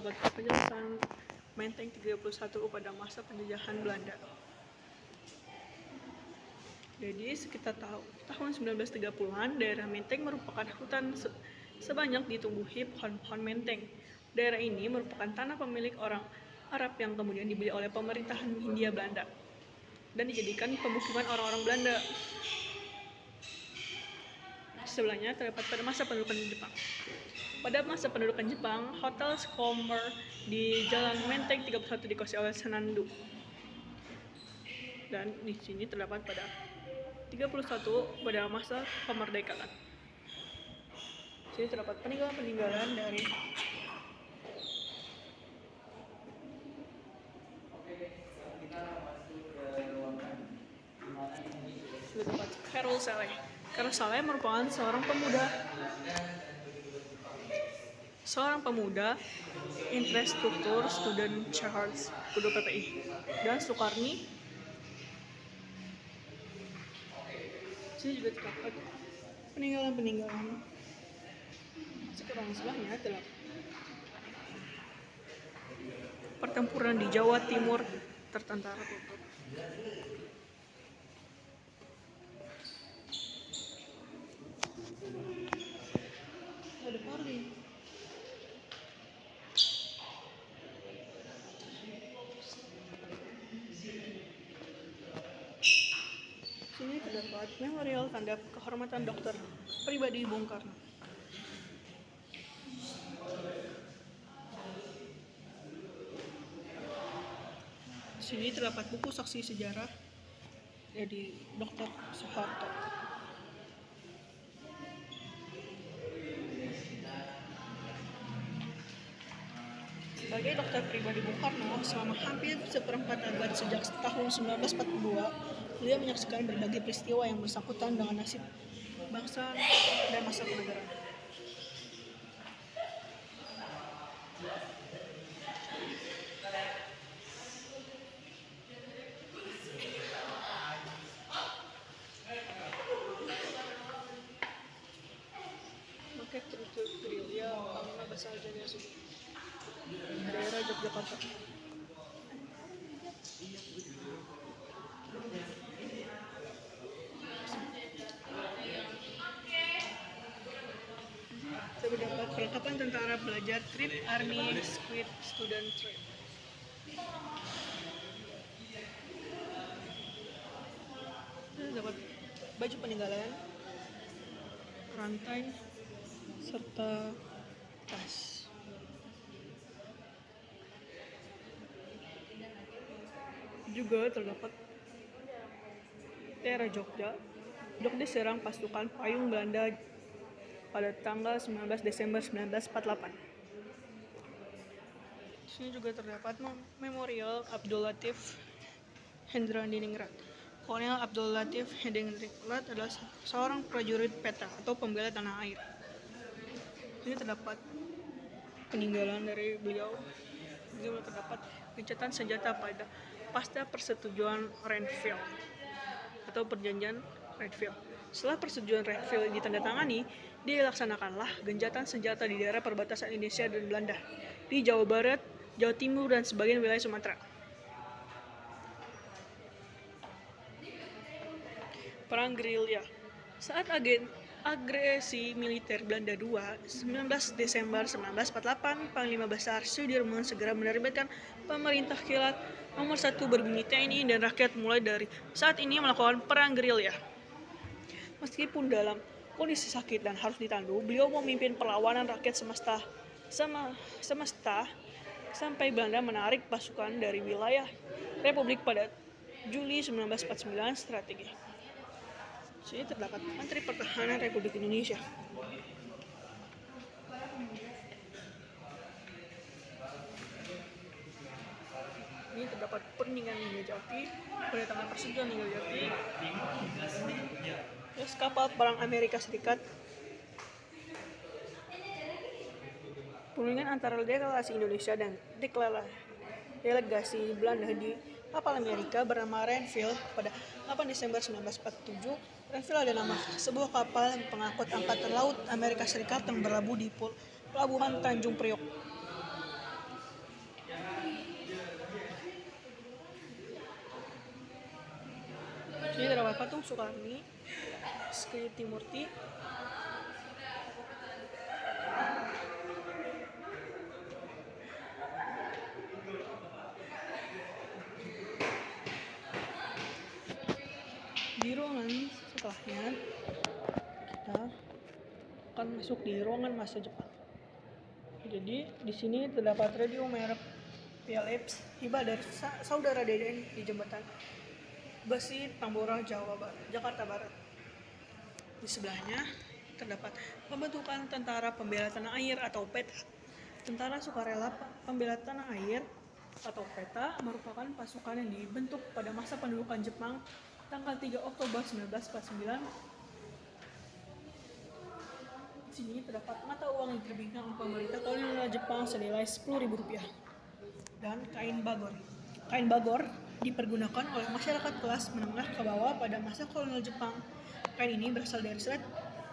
terdapat penjelasan Menteng 31 pada masa penjajahan Belanda. Jadi sekitar tahun 1930-an, daerah Menteng merupakan hutan sebanyak ditumbuhi pohon-pohon menteng. Daerah ini merupakan tanah pemilik orang Arab yang kemudian dibeli oleh pemerintahan Hindia Belanda dan dijadikan pemukiman orang-orang Belanda. Sebelahnya terdapat pada masa pendudukan Jepang. Pada masa pendudukan Jepang, Hotel Skommer di Jalan Menteng 31 dikuasai oleh Senandu. Dan di sini terdapat pada 31 pada masa kemerdekaan. Di sini terdapat peninggalan-peninggalan dari terdapat Carol Saleh. Carol Saleh merupakan seorang pemuda infrastruktur student Charles Kudo PPI dan Soekarni. Sini juga terdapat peninggalan sekarang sebelahnya adalah pertempuran di Jawa Timur tertentara tutup. Ada Parli. Sini terdapat memorial tanda kehormatan dokter pribadi Bung Karno. Sini terdapat buku saksi sejarah dari Dr. Soeharto. Sebagai dokter pribadi Bung Karno selama hampir seperempat abad sejak tahun 1942, beliau menyaksikan berbagai peristiwa yang bersangkutan dengan nasib bangsa dan masa kenegaraan. Maket Trutul Gerilya Panglima Besar Jaya Sugi, daerah Yogyakarta. Terdapat perlengkapan tentara belajar Trip Army Squid Student Trip. Terdapat baju peninggalan, rantai, serta tas. Juga terdapat daerah Jogja diserang pasukan payung Belanda pada tanggal 19 Desember 1948. Di sini juga terdapat memorial Abdul Latif Hendradiningrat. Kolonel Abdul Latif Hendradiningrat adalah seorang prajurit peta atau pembela tanah air. Ini terdapat peninggalan dari beliau. Juga terdapat gencatan senjata pada pasca persetujuan Renville atau perjanjian Renville. Setelah persetujuan Renville ditandatangani, dilaksanakanlah gencatan senjata di daerah perbatasan Indonesia dan Belanda di Jawa Barat, Jawa Timur, dan sebagian wilayah Sumatera. Perang Gerilya. Saat agresi militer Belanda II, 19 Desember 1948, Panglima Besar Sudirman segera menerbitkan pemerintah kilat nomor 1 berbunyi TNI dan rakyat mulai dari saat ini melakukan perang gerilya. Meskipun dalam kondisi sakit dan harus ditandu, beliau memimpin perlawanan rakyat semesta sampai Belanda menarik pasukan dari wilayah Republik pada Juli 1949. Strategi. Sini terdapat Menteri Pertahanan Republik Indonesia. Ini terdapat peninggalan Ninggajati pada tanggal persetujuan Ninggajati. Terus kapal perang Amerika Serikat. Perundingan antara delegasi Indonesia dan delegasi Belanda di kapal Amerika bernama Renville pada 8 Desember 1947. Renville adalah nama sebuah kapal pengangkut angkatan laut Amerika Serikat yang berlabuh di pelabuhan Tanjung Priok. oleh patung Sukarni, Skritimurti, di ruangan setelahnya kita akan masuk di ruangan masa Jepang. Jadi di sini terdapat radio merek Philips hibah dari saudara Deden di jembatan Besi Tambora, Jakarta Barat. Di sebelahnya terdapat pembentukan Tentara Pembela Tanah Air atau PETA. Tentara Sukarela Pembela Tanah Air atau PETA merupakan pasukan yang dibentuk pada masa pendudukan Jepang tanggal 3 Oktober 1949. Di sini terdapat mata uang yang terbitkan oleh pemerintah kolonial Jepang senilai Rp10.000 dan kain bagor. Kain bagor dipergunakan oleh masyarakat kelas menengah ke bawah pada masa kolonial Jepang. Kain ini berasal dari serat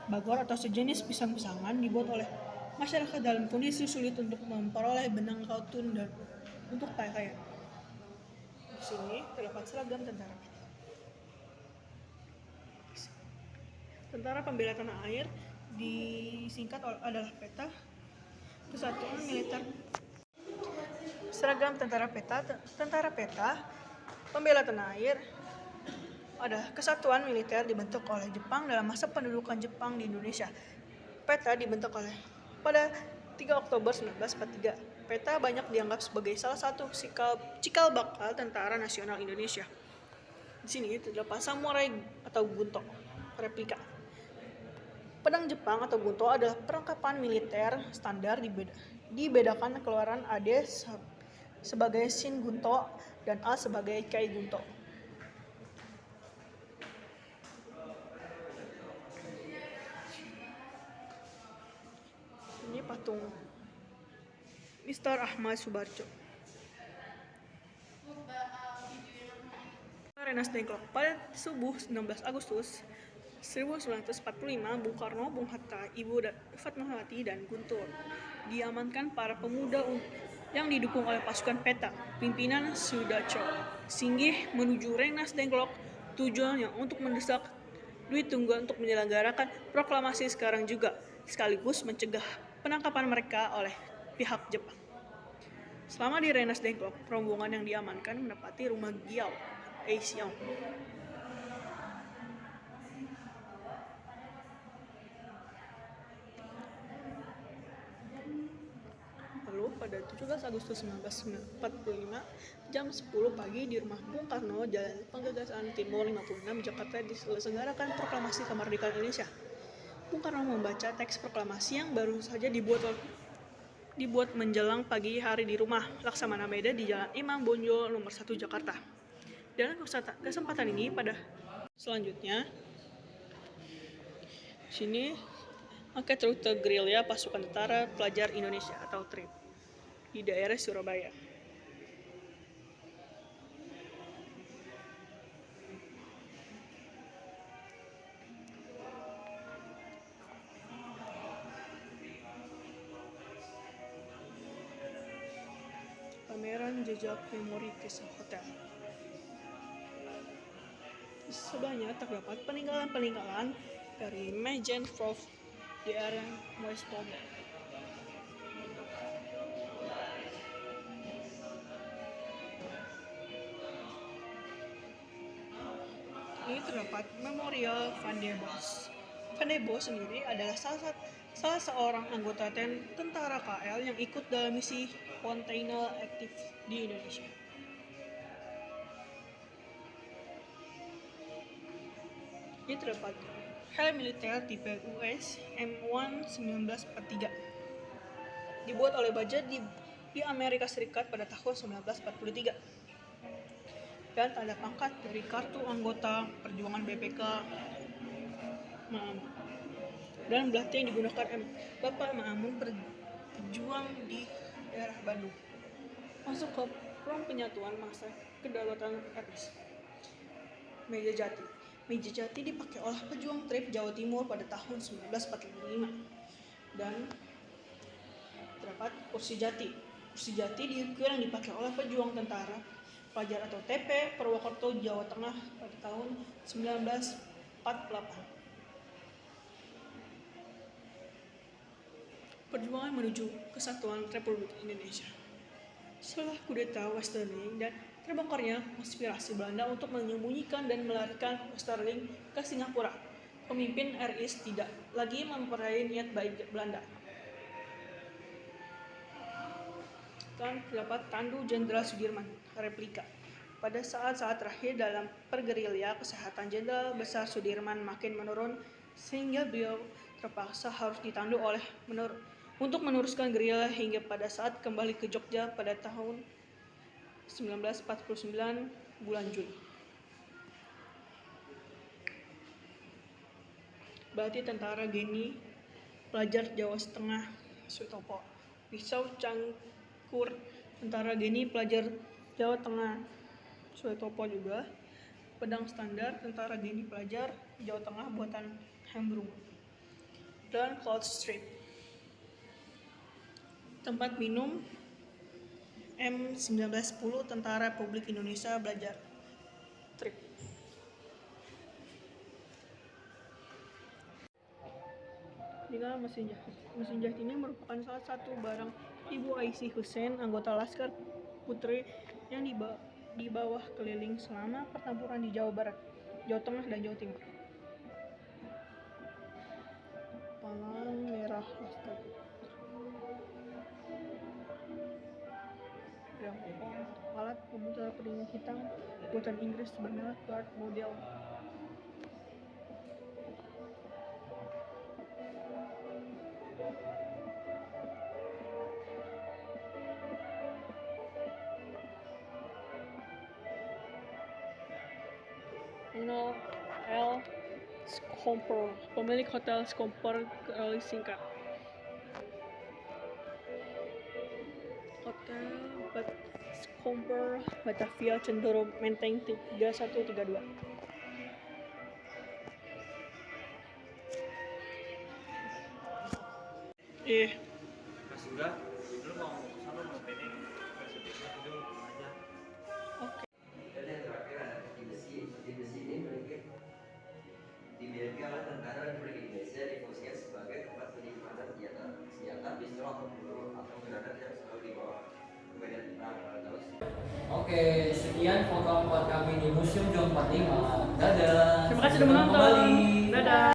bagor atau sejenis pisang-pisangan dibuat oleh masyarakat dalam kondisi sulit untuk memperoleh benang kautun dan untuk pakaian. Di sini terdapat seragam tentara. Tentara Pembela Tanah Air disingkat adalah PETA, Kesatuan Militer. Seragam tentara PETA Pembela Tanah Air adalah kesatuan militer dibentuk oleh Jepang dalam masa pendudukan Jepang di Indonesia. PETA dibentuk pada 3 Oktober 1943. PETA banyak dianggap sebagai salah satu cikal bakal Tentara Nasional Indonesia. Di sini terdapat samurai atau gunto replika. Pedang Jepang atau gunto adalah perlengkapan militer standar dibedakan keluaran AD sebagai Shin Gunto dan A sebagai Kei Gunto. Ini patung Mr. Ahmad Subarjo. Rengas Dengklok. Pada subuh 16 Agustus 1945, Bung Karno, Bung Hatta, Ibu Fatmawati, dan Guntur diamankan para pemuda yang didukung oleh pasukan PETA. Pimpinan Sudarjo singgih menuju Rengas Dengklok, tujuannya untuk mendesak Dwi Tunggal untuk menyelenggarakan proklamasi sekarang juga, sekaligus mencegah penangkapan mereka oleh pihak Jepang. Selama di Rengas Dengklok, rombongan yang diamankan menempati rumah Gyao Eixiong. Lalu pada 17 Agustus 1945, jam 10 pagi di rumah Bung Karno, Jalan Penggagasan Timur 56, Jakarta diselenggarakan proklamasi kemerdekaan Indonesia. Bung Karno membaca teks proklamasi yang baru saja dibuat menjelang pagi hari di rumah Laksamana Medan di Jalan Imam Bonjol nomor 1 Jakarta. Dalam kesempatan ini pada selanjutnya sini angkat rute gerilya pasukan tentara pelajar Indonesia atau TRIP di daerah Surabaya. Pameran jejak memori kisah hotel. Di sebelahnya terdapat peninggalan dari Magenfroth di area Westbourne. Ini terdapat Memorial Van der Bos. Van der Bos sendiri adalah salah seorang anggota tentara KL yang ikut dalam misi Continental aktif di Indonesia. Ini terdapat helm militer tipe US M1 1943 dibuat oleh Baja di Amerika Serikat pada tahun 1943, dan tanda pangkat dari kartu anggota perjuangan BPK Maamun, dan belati yang digunakan Bapak Maamun berjuang di daerah Bandung masuk ke Front Penyatuan Masa Kedaulatan RI. Meja jati dipakai oleh pejuang TRIP Jawa Timur pada tahun 1945, dan terdapat kursi jati. Kursi jati yang dipakai oleh pejuang tentara pelajar atau TP, Purwokerto, Jawa Tengah pada tahun 1948. Perjuangan menuju kesatuan Republik Indonesia. Setelah kudeta Westerling dan terbongkarnya konspirasi Belanda untuk menyembunyikan dan melarikan Westerling ke Singapura, pemimpin RIS tidak lagi mempercayai niat baik Belanda. Dan terdapat Tandu Jenderal Sudirman, replika. Pada saat-saat terakhir dalam pergerilya, kesehatan Jenderal Besar Sudirman makin menurun sehingga beliau terpaksa harus ditandu untuk meneruskan gerilya hingga pada saat kembali ke Jogja pada tahun 1949 bulan Juli. Berarti tentara Geni, pelajar Jawa Tengah, Sutopo. Pisau Cangkur, tentara Geni, pelajar Jawa Tengah, Sutopo juga. Pedang standar, tentara Geni, pelajar Jawa Tengah, buatan Hembrung. Dan Cloud Strip. Tempat minum M1910, Tentara Republik Indonesia belajar trip. Jika mesin jahit. Mesin jahit ini merupakan salah satu barang Ibu Aisyah Hussein, anggota Laskar Putri yang di bawah keliling selama pertempuran di Jawa Barat, Jawa Tengah, dan Jawa Timur. Palang merah Laskar Putri. Alat pemutar piring hitam buatan Inggris bermerek Guard model. Ronald L. Scomper, pemilik Hotel Scomper Kali Singkat. Hotel Scomper Batavia Cendoro Menteng 3132. Mas udah, lu mau kesana mau pending, itu aja. Oke. Dan yang terakhir ada peti besi ini dimiliki oleh Tentara Republik Indonesia difungsikan sebagai tempat penyimpanan senjata, pistol atau peluru atau granat yang selalu dibawa ke medan perang. Oke, sekian vlog buat kami di Museum Jong 45. Dadah. Terima kasih sudah menonton. Dadah.